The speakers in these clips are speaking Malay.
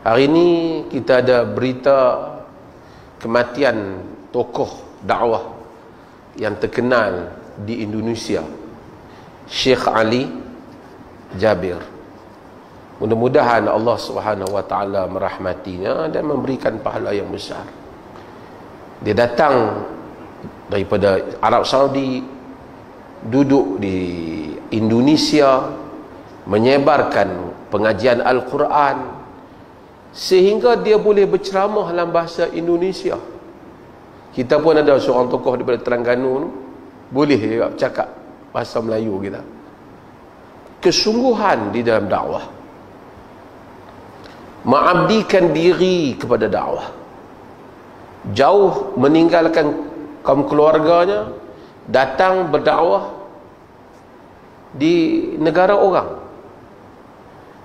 Hari ini kita ada berita kematian tokoh dakwah yang terkenal di Indonesia, Syekh Ali Jabir. Mudah-mudahan Allah Subhanahu wa taala merahmatinya dan memberikan pahala yang besar. Dia datang daripada Arab Saudi, duduk di Indonesia, menyebarkan pengajian Al-Quran sehingga dia boleh berceramah dalam bahasa Indonesia. Kita pun ada seorang tokoh daripada Terengganu, boleh juga bercakap bahasa Melayu kita. Kesungguhan di dalam dakwah, mengabdikan diri kepada dakwah, jauh meninggalkan kaum keluarganya, datang berdakwah di negara orang.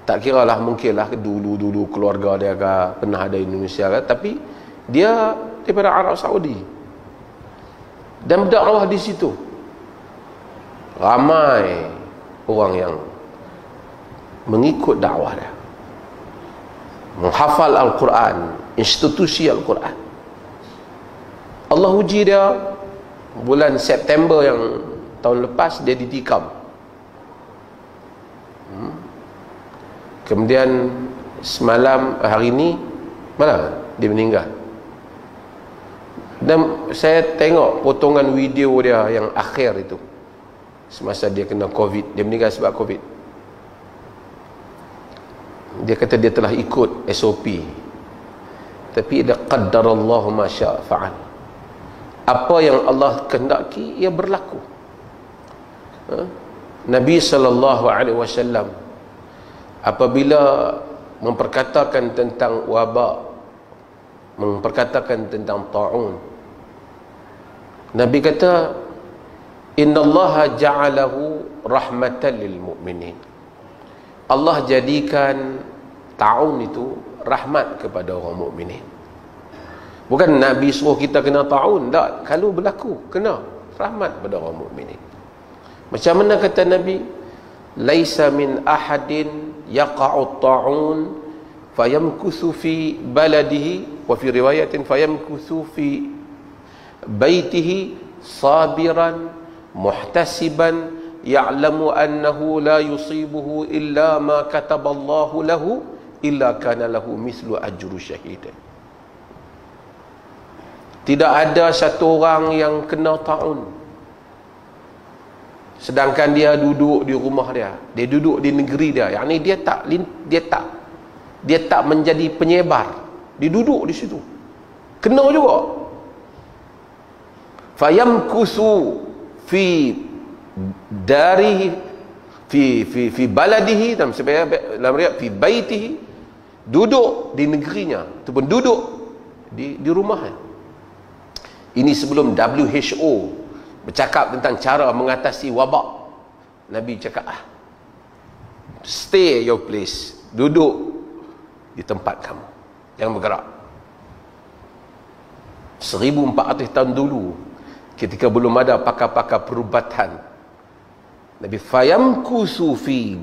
Tak kira lah, mungkinlah dulu keluarga dia pernah ada di Indonesia kan, tapi dia daripada Arab Saudi dan berdakwah di situ. Ramai orang yang mengikut dakwah dia, menghafal Al-Quran, institusi Al-Quran. Allah uji dia bulan September yang tahun lepas, dia ditikam. Kemudian semalam, hari ini malam dia meninggal. Dan saya tengok potongan video dia yang akhir itu, semasa dia kena Covid. Dia meninggal sebab Covid. Dia kata dia telah ikut SOP, tapi dia qaddarallahu ma syaa fa'al. Apa yang Allah kehendaki ia berlaku. Nabi SAW apabila memperkatakan tentang wabak, memperkatakan tentang ta'un, Nabi kata, innallaha ja'alahu rahmatan lil mu'minin. Allah jadikan ta'un itu rahmat kepada orang mukminin. Bukan Nabi suruh kita kena ta'un, tak. Kalau berlaku, kena rahmat kepada orang mukminin. Macam mana kata Nabi, laisa min ahadin yaqa'u ta'un fayamkuthu fi baladihi, wa fi riwayatin fayamkuthu fi baitihi sabiran muhtasiban ya'lamu annahu la yusibuhu illa ma kataballahu lahu illa kana lahu mislu ajru syahid. Tidak ada satu orang yang kena ta'un sedangkan dia duduk di rumah dia, dia duduk di negeri dia, yakni dia tak menjadi penyebar, dia duduk di situ, kena juga. Fayamkusu fi darihi fi baladihi, dalam riwayat fi baitihi, duduk di negerinya, ataupun duduk di rumahnya. Ini sebelum WHO bercakap tentang cara mengatasi wabak. Nabi cakap, stay your place, duduk di tempat kamu, jangan bergerak. 1400 tahun dulu, ketika belum ada pakar-pakar perubatan, Nabi fayamkusu fi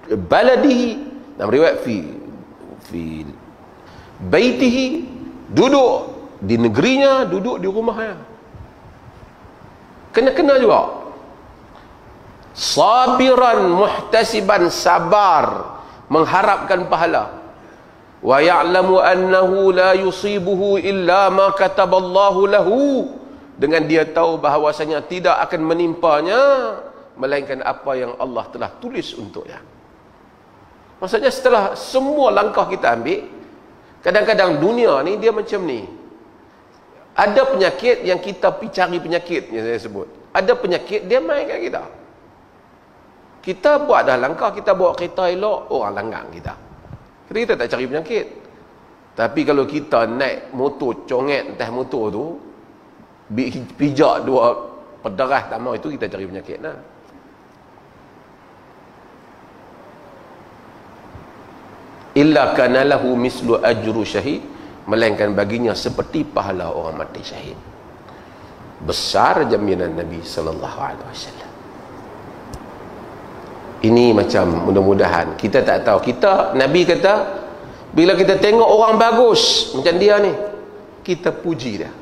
baladihi, dalam riwayat fi baitihi, duduk di negerinya, duduk di rumahnya. Kena juga. Sabiran muhtasiban, sabar, mengharapkan pahala. Wa ya'lamu annahu la yusibuhu illa ma kataballahu lahu, dengan dia tahu bahawasanya tidak akan menimpanya melainkan apa yang Allah telah tulis untuknya. Maksudnya setelah semua langkah kita ambil, kadang-kadang dunia ni dia macam ni. Ada penyakit yang kita pergi cari penyakit, yang saya sebut. Ada penyakit dia main kat kita. Kita buat dah langkah, kita bawa kereta elok, orang langgang kita. Kita tak cari penyakit. Tapi kalau kita naik motor, conget atas motor tu, pijak dua pederas tak mau, itu kita cari penyakit lah. Illa kana lahu mislu ajru syahid, melainkan baginya seperti pahala orang mati syahid. Besar jaminan Nabi sallallahu alaihi wasallam. Ini macam, mudah-mudahan kita tak tahu. Nabi kata Bila kita tengok orang bagus macam dia ni, kita puji dia.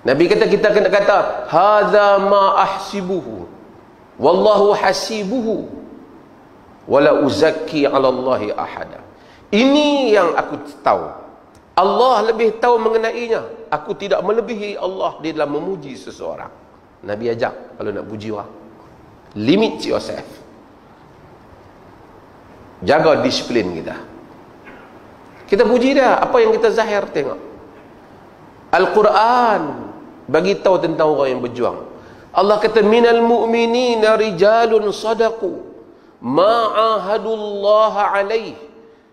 Nabi kata, kita kena kata, hadza ma ahsibuhu wallahu hasibuhu wala uzakki 'ala Allahi ahada. Ini yang aku tahu, Allah lebih tahu mengenainya, aku tidak melebihi Allah di dalam memuji seseorang. Nabi ajak kalau nak puji orang, limit yourself, jaga disiplin kita. Kita puji dia, apa yang kita zahir tengok. Al-Quran bagi tahu tentang orang yang berjuang. Allah kata, minal mu'minina rijalun sadaqu ma ahadullaha alaih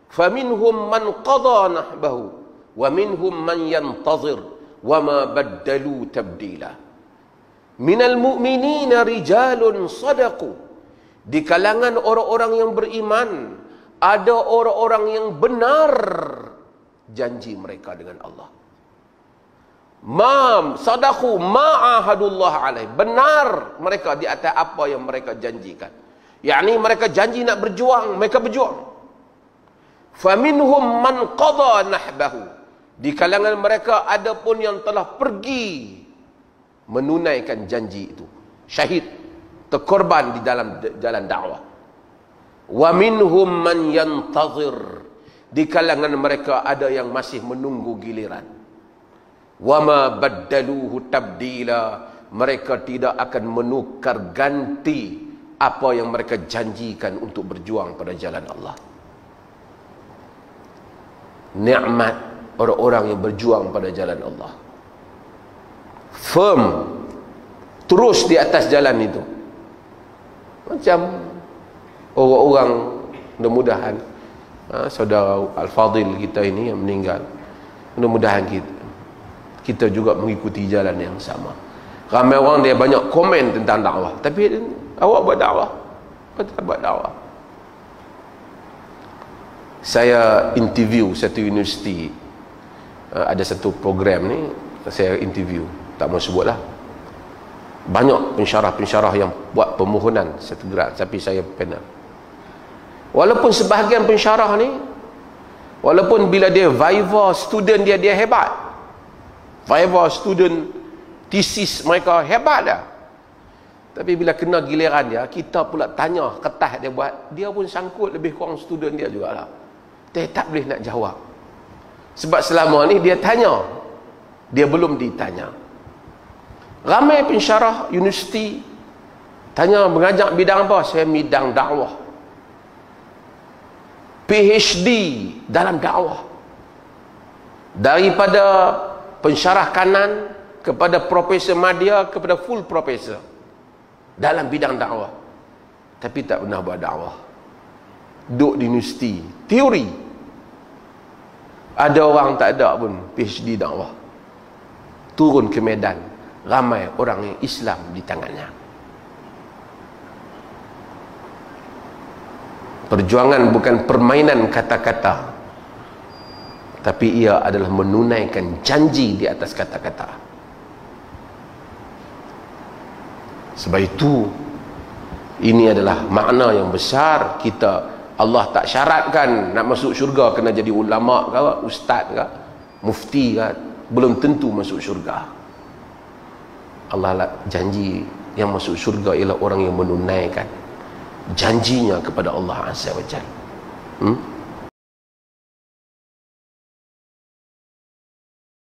faminhum man qada nahbahu wa minhum man yantazir wa ma baddalu tabdila. Minal mu'minina rijalun sadaqu, di kalangan orang-orang yang beriman ada orang-orang yang benar janji mereka dengan Allah. Sadaqu ma ahadullah alaih, benar mereka di atas apa yang mereka janjikan. Yakni mereka janji nak berjuang, mereka berjuang. Faminhum man qada nahbahu, di kalangan mereka ada pun yang telah pergi menunaikan janji itu, syahid, terkorban di dalam jalan dakwah. Wa minhum man yantazir, di kalangan mereka ada yang masih menunggu giliran. Wa ma baddaluhu tabdila, mereka tidak akan menukar ganti apa yang mereka janjikan untuk berjuang pada jalan Allah. Nikmat orang-orang yang berjuang pada jalan Allah, firm, terus di atas jalan itu. Macam orang-orang, mudah-mudahan saudara Al-Fadil kita ini yang meninggal, mudah-mudahan kita juga mengikuti jalan yang sama. Ramai orang dia banyak komen tentang dakwah, tapi awak buat dakwah, apa tak buat dakwah? Saya interview satu universiti, ada satu program ni, saya interview, tak mau sebutlah. Banyak pensyarah-pensyarah yang buat permohonan satu grad, tapi saya panel. Walaupun sebahagian pensyarah ni, walaupun bila dia viva student dia hebat, viva student thesis mereka hebat dah, tapi bila kena giliran dia, kita pula tanya kertas dia buat, dia pun sangkut lebih kurang student dia jugalah. Dia tak boleh nak jawab, sebab selama ni dia tanya, dia belum ditanya. Ramai pensyarah universiti tanya mengajak bidang apa, saya bidang dakwah, PhD dalam dakwah, daripada pensyarah kanan kepada profesor madya kepada full profesor dalam bidang dakwah, tapi tak pernah buat dakwah. Duduk di universiti teori, ada orang tak ada pun PhD dakwah, turun ke medan, ramai orang yang Islam di tangannya. Perjuangan bukan permainan kata-kata, tapi ia adalah menunaikan janji di atas kata-kata. Sebab itu, ini adalah makna yang besar kita. Allah tak syaratkan nak masuk syurga kena jadi ulama ke, ustaz ke, mufti ke, belum tentu masuk syurga. Allah lah janji yang masuk syurga ialah orang yang menunaikan janjinya kepada Allah Azza wa Jalla.